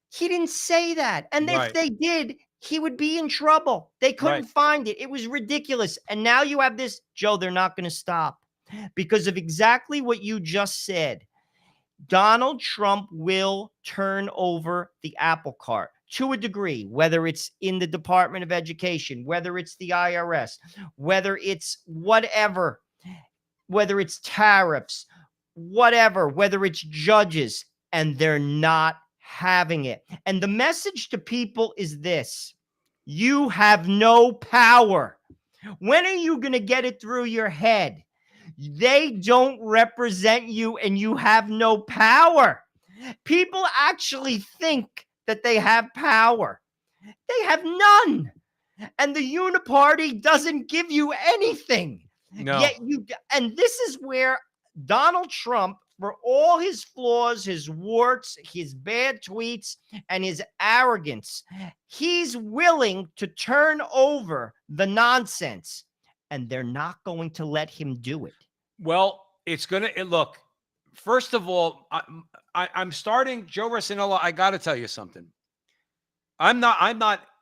He didn't say that. And if they did, he would be in trouble. They couldn't find it. It was ridiculous. And now you have this, Joe, they're not going to stop because of exactly what you just said. Donald Trump will turn over the apple cart to a degree, whether it's in the Department of Education, whether it's the IRS, whether it's whatever, whether it's tariffs, whatever, whether it's judges, and they're not having it. And the message to people is this: you have no power. When are you going to get it through your head? They don't represent you and you have no power. People actually think that they have power. They have none. And the uniparty doesn't give you anything. No. Yet and this is where Donald Trump, for all his flaws, his warts, his bad tweets, and his arrogance, he's willing to turn over the nonsense, and they're not going to let him do it. Well, it's going to look. First of all, I'm starting Joe Russianello. I got to tell you something. I'm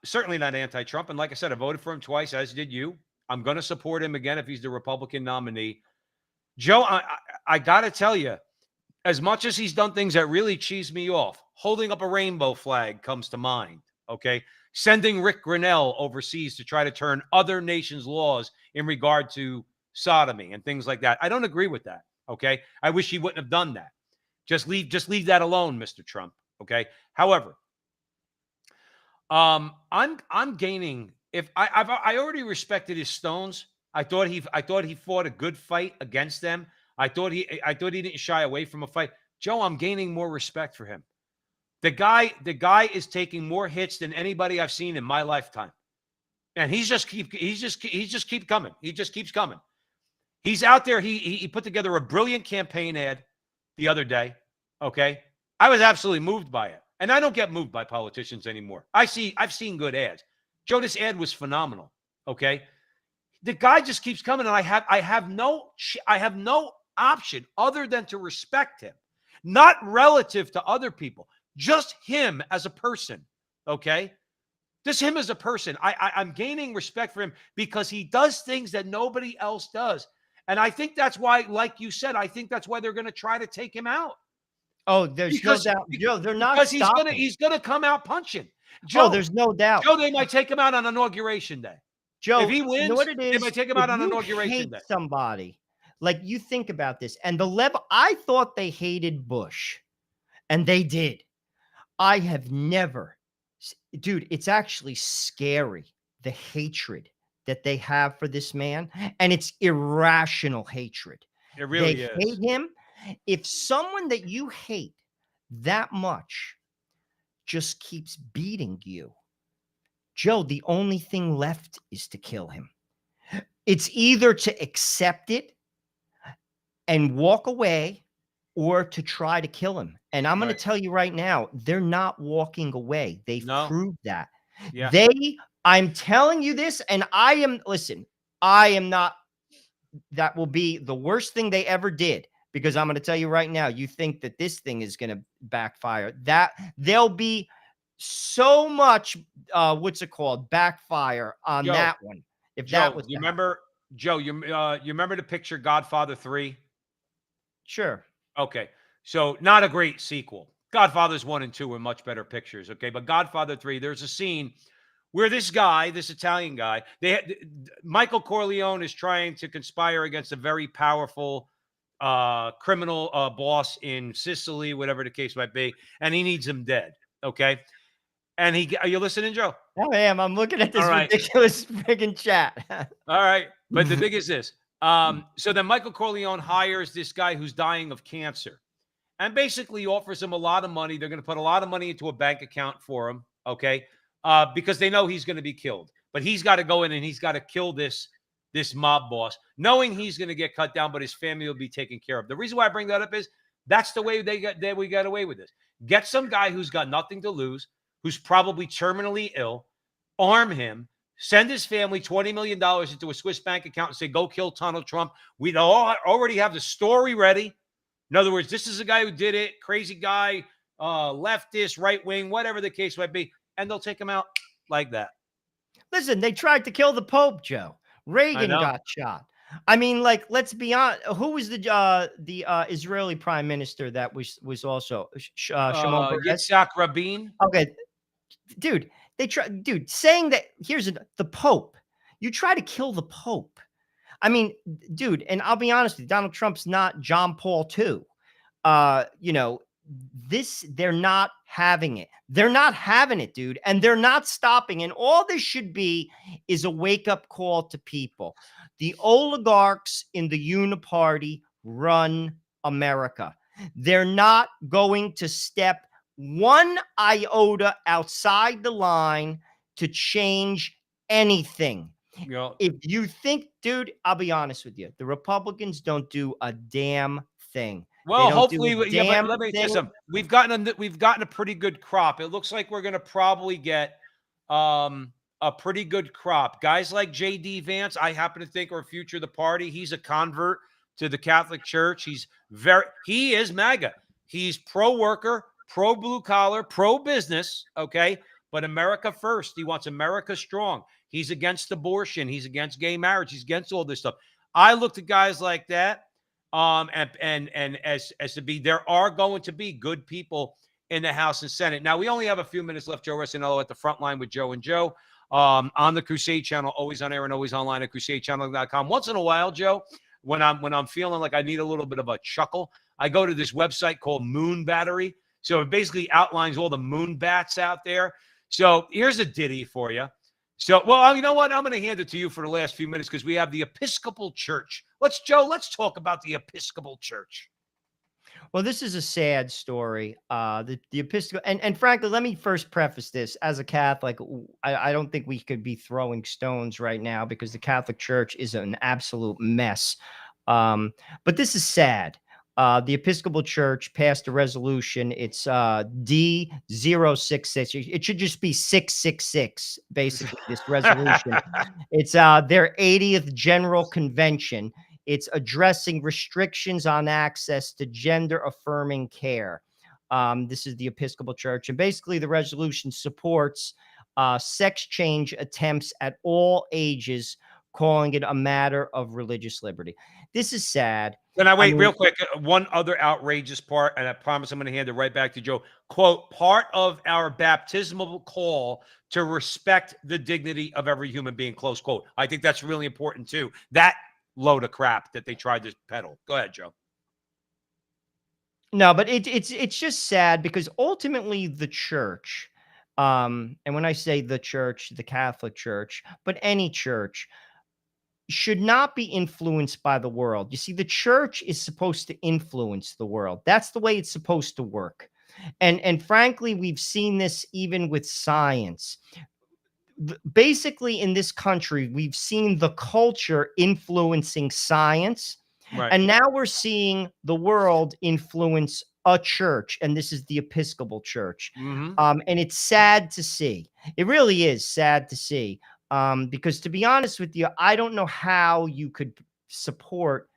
certainly not anti-Trump, and like I said, I voted for him twice, as did you. I'm going to support him again if he's the Republican nominee. Joe, I got to tell you, as much as he's done things that really cheese me off, holding up a rainbow flag comes to mind. Okay, sending Rick Grinnell overseas to try to turn other nations' laws in regard to sodomy and things like that. I don't agree with that. Okay. I wish he wouldn't have done that. Just leave that alone, Mr. Trump. Okay. However, I'm gaining. If I already respected his stones. I thought he fought a good fight against them. I thought he didn't shy away from a fight. Joe, I'm gaining more respect for him. The guy is taking more hits than anybody I've seen in my lifetime. And he just keeps coming. He just keeps coming. He's out there. He put together a brilliant campaign ad the other day. Okay. I was absolutely moved by it. And I don't get moved by politicians anymore. I've seen good ads. Joe, this ad was phenomenal. Okay. The guy just keeps coming, and I have no option other than to respect him, not relative to other people, just him as a person. Okay. Just him as a person. I'm gaining respect for him because he does things that nobody else does. And I think that's why, like you said, I think that's why they're going to try to take him out. Oh, there's no doubt. Joe, they're not because stopping. he's gonna come out punching. Joe, there's no doubt. Joe, they might take him out on Inauguration Day. Joe, if he wins, you know what it is? they might take him out on Inauguration Day. Somebody, like, you think about this, and the level. I thought they hated Bush, and they did. I have never, dude. It's actually scary, the hatred that they have for this man, and it's irrational hatred. It really they is. Hate him. If someone that you hate that much just keeps beating you, Joe, the only thing left is to kill him. It's either to accept it and walk away or to try to kill him. And I'm going to tell you right now, they're not walking away. They've proved that. Yeah. I'm telling you this, and I am not, that will be the worst thing they ever did. Because I'm going to tell you right now, you think that this thing is going to backfire. That there'll be so much, backfire on that one. If Joe, that was, you remember, Joe, you remember the picture Godfather 3? Sure. Okay. So not a great sequel. Godfathers 1 and 2 were much better pictures. Okay. But Godfather 3, there's a scene where this Italian guy, Michael Corleone is trying to conspire against a very powerful criminal boss in Sicily, whatever the case might be, and he needs him dead. Okay. And are you listening, Joe? I am. I'm looking at this All right. ridiculous friggin' chat. All right. But the thing is this. So then Michael Corleone hires this guy who's dying of cancer and basically offers him a lot of money. They're going to put a lot of money into a bank account for him. Okay. Because they know he's going to be killed, but he's got to go in and he's got to kill this mob boss, knowing he's going to get cut down, but his family will be taken care of. The reason why I bring that up is that's the way we got away with this. Get some guy who's got nothing to lose, who's probably terminally ill, arm him, send his family $20 million into a Swiss bank account and say, go kill Donald Trump. We already have the story ready. In other words, this is a guy who did it, crazy guy, leftist, right wing, whatever the case might be, and they'll take him out like that. Listen, they tried to kill the Pope, Joe. Reagan got shot. I mean, like, let's be honest. Who was the Israeli prime minister that was also Shimon Peres? Yitzhak Rabin? Okay, dude, saying that here's the Pope. You try to kill the Pope. I mean, dude, and I'll be honest with you, Donald Trump's not John Paul II. You know, they're not having it. They're not having it, dude, and they're not stopping. And all this should be is a wake-up call to people. The oligarchs in the Uniparty run America. They're not going to step one iota outside the line to change anything. If you think, dude, I'll be honest with you, the Republicans don't do a damn thing. Well, hopefully, but let me tell you something. We've gotten a pretty good crop. It looks like we're going to probably get a pretty good crop. Guys like J.D. Vance, I happen to think, are future of the party. He's a convert to the Catholic Church. He is MAGA. He's pro-worker, pro-blue collar, pro-business, okay? But America first. He wants America strong. He's against abortion. He's against gay marriage. He's against all this stuff. I look at guys like that. And as to be, there are going to be good people in the House and Senate. Now, we only have a few minutes left. Joe Russianello at the front line with Joe and Joe on the Crusade channel, always on air and always online at crusadechannel.com. Once in a while, Joe, when I'm feeling like I need a little bit of a chuckle, I go to this website called Moon Battery. So it basically outlines all the moon bats out there. So here's a ditty for you. So, well, you know what? I'm going to hand it to you for the last few minutes because we have the Episcopal Church. Let's talk about the Episcopal Church. Well, this is a sad story. The Episcopal, and frankly, let me first preface this. As a Catholic, I don't think we could be throwing stones right now because the Catholic Church is an absolute mess. But this is sad. The Episcopal Church passed a resolution. It's D066. It should just be 666, basically, this resolution. It's their 80th General Convention. It's addressing restrictions on access to gender-affirming care. This is the Episcopal Church. And basically, the resolution supports sex change attempts at all ages, calling it a matter of religious liberty. This is sad. Can I wait real quick? One other outrageous part, and I promise I'm going to hand it right back to Joe. Quote, part of our baptismal call to respect the dignity of every human being, close quote. I think that's really important, too. That load of crap that they tried to peddle. Go ahead, Joe. No, but it's just sad because ultimately the church, and when I say the church, the Catholic Church, but any church, should not be influenced by the world. You see, the church is supposed to influence the world. That's the way it's supposed to work. And frankly, we've seen this even with science. Basically, in this country, we've seen the culture influencing science. Right. And now we're seeing the world influence a church, and this is the Episcopal Church. Mm-hmm. And it's sad to see. It really is sad to see. Because to be honest with you, I don't know how you could support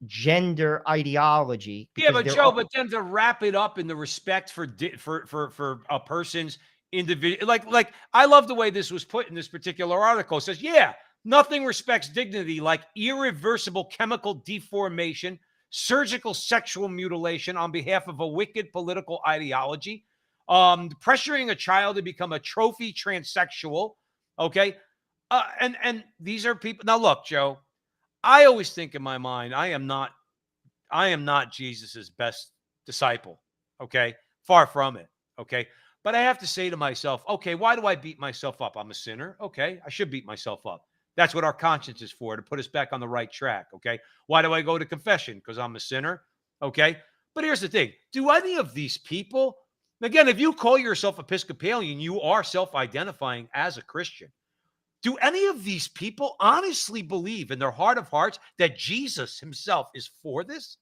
gender ideology. Yeah, but Joe, but then to wrap it up in the respect for a person's individual, like I love the way this was put in this particular article. It says, yeah, nothing respects dignity like irreversible chemical deformation, surgical sexual mutilation on behalf of a wicked political ideology, pressuring a child to become a trophy transsexual. Okay. And these are people. Now, look, Joe, I always think in my mind, I am not I am not Jesus's best disciple. Okay. Far from it. Okay. But I have to say to myself, okay, why do I beat myself up? I'm a sinner. Okay. I should beat myself up. That's what our conscience is for, to put us back on the right track. Okay. Why do I go to confession? Because I'm a sinner. Okay. But here's the thing. Do any of these people, again, if you call yourself Episcopalian, you are self-identifying as a Christian. Do any of these people honestly believe in their heart of hearts that Jesus himself is for this?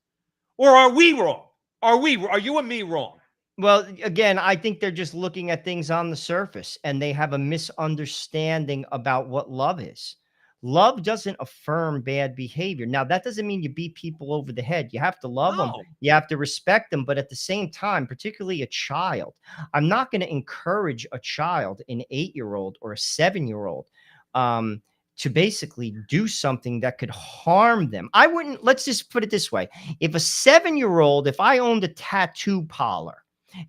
Or are we wrong? Are you and me wrong? Well, again, I think they're just looking at things on the surface and they have a misunderstanding about what love is. Love doesn't affirm bad behavior. Now, that doesn't mean you beat people over the head. You have to love them. No. You have to respect them. But at the same time, particularly a child, I'm not going to encourage a child, an 8-year-old or a 7-year-old, to basically do something that could harm them. I wouldn't, let's just put it this way. If a 7-year-old, if I owned a tattoo parlor,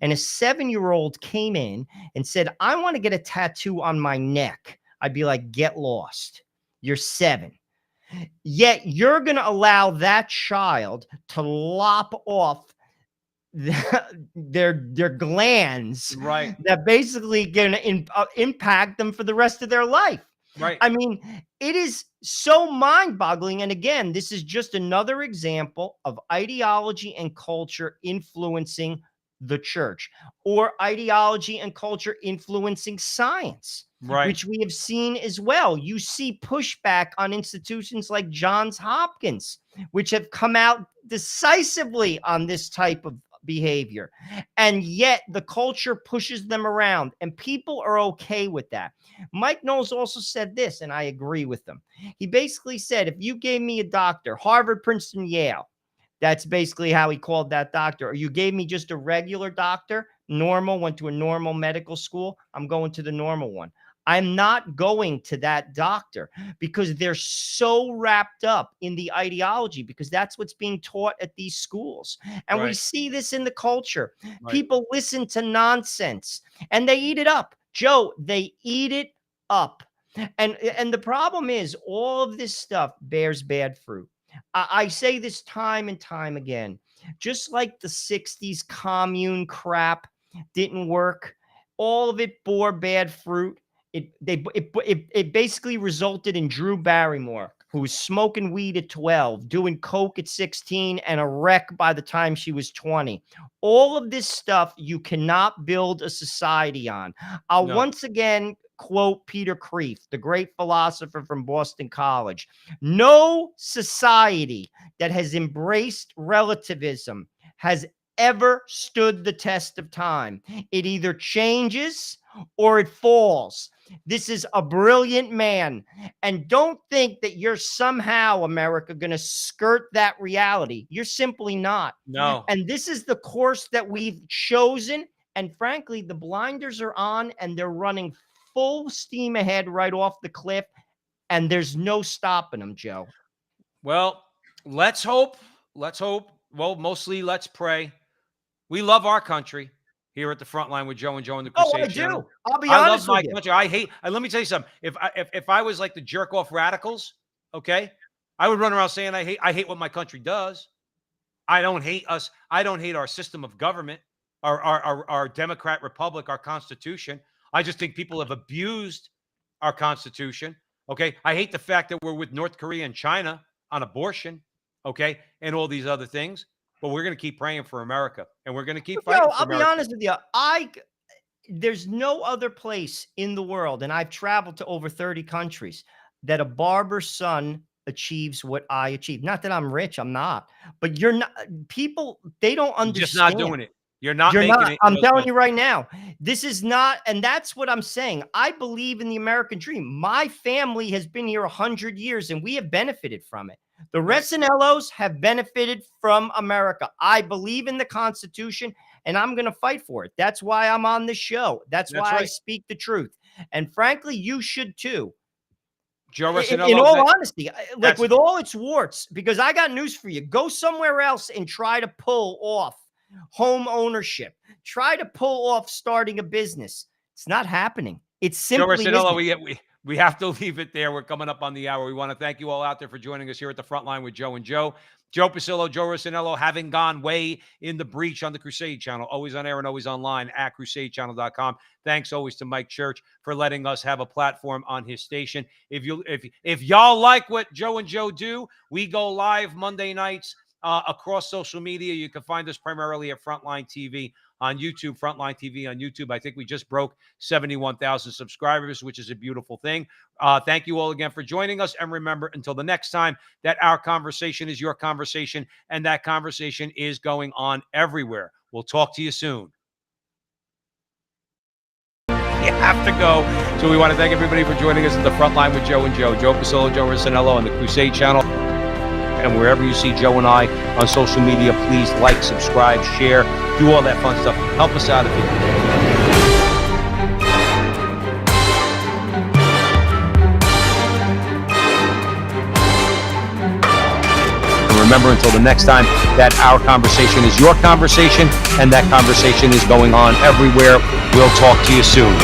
and a 7-year-old came in and said, I want to get a tattoo on my neck, I'd be like, get lost. You're 7. Yet you're going to allow that child to lop off their glands, Right. that basically going to impact them for the rest of their life. Right. I mean, it is so mind-boggling. And again, this is just another example of ideology and culture influencing the church, or ideology and culture influencing science, Right. which we have seen as well. You see pushback on institutions like Johns Hopkins, which have come out decisively on this type of behavior. And yet the culture pushes them around and people are okay with that. Mike Knowles also said this, and I agree with him. He basically said, if you gave me a doctor, Harvard, Princeton, Yale, that's basically how he called that doctor. Or you gave me just a regular doctor, normal, went to a normal medical school, I'm going to the normal one. I'm not going to that doctor because they're so wrapped up in the ideology, because that's what's being taught at these schools. And we Right. see this in the culture. Right. People listen to nonsense and they eat it up. Joe, they eat it up. And the problem is all of this stuff bears bad fruit. I say this time and time again, just like the 60s commune crap didn't work, all of it bore bad fruit. It basically resulted in Drew Barrymore, who was smoking weed at 12, doing coke at 16, and a wreck by the time she was 20. All of this stuff you cannot build a society on. I'll once again quote Peter Kreeft, the great philosopher from Boston College. No society that has embraced relativism has ever stood the test of time. It either changes or it falls. This is a brilliant man. And don't think that you're somehow, America, going to skirt that reality. You're simply not. No. And this is the course that we've chosen. And frankly, the blinders are on and they're running full steam ahead right off the cliff. And there's no stopping them, Joe. Well, let's hope. Let's hope. Well, mostly let's pray. We love our country here at the front line with Joe and Joe and the Crusade I Channel. do. I'll be I honest love my with you. country. I hate. Let me tell you something. If I was like the jerk off radicals, okay, I would run around saying I hate what my country does. I don't hate us. I don't hate our system of government, our Democrat Republic, our Constitution. I just think people have abused our Constitution. Okay, I hate the fact that we're with North Korea and China on abortion. Okay, and all these other things. But we're going to keep praying for America, and we're going to keep fighting. I'll be honest with you. There's no other place in the world, and I've traveled to over 30 countries, that a barber's son achieves what I achieve. Not that I'm rich, I'm not. But you're not. People, they don't understand. Just not doing it. You're not You're making not. it. I'm telling you right now, this is not, and that's what I'm saying. I believe in the American dream. My family has been here 100 years, and we have benefited from it. The Russianellos have benefited from America. I believe in the Constitution, and I'm going to fight for it. That's why I'm on this show. That's why I speak the truth. And frankly, you should too. Joe Russianello, in all honesty, like with all its warts, because I got news for you. Go somewhere else and try to pull off home ownership. Try to pull off starting a business. It's not happening. It's simply Joe Russianello, we have to leave it there. We're coming up on the hour. We want to thank you all out there for joining us here at the front line with Joe and Joe. Joe Pasillo, Joe Russianello, having gone way in the breach on the Crusade channel, always on air and always online at crusadechannel.com. Thanks always to Mike Church for letting us have a platform on his station. If y'all like what Joe and Joe do, we go live Monday nights across social media. You can find us primarily at Frontline TV on YouTube, Frontline TV on YouTube. I think we just broke 71,000 subscribers, which is a beautiful thing. Thank you all again for joining us. And remember, until the next time, that our conversation is your conversation, and that conversation is going on everywhere. We'll talk to you soon. You have to go. So we want to thank everybody for joining us at the Frontline with Joe and Joe. Joe Pasillo, Joe Russianello on the Crusade channel. And wherever you see Joe and I on social media, please like, subscribe, share, do all that fun stuff. Help us out if you can. Remember, until the next time, that our conversation is your conversation, and that conversation is going on everywhere. We'll talk to you soon.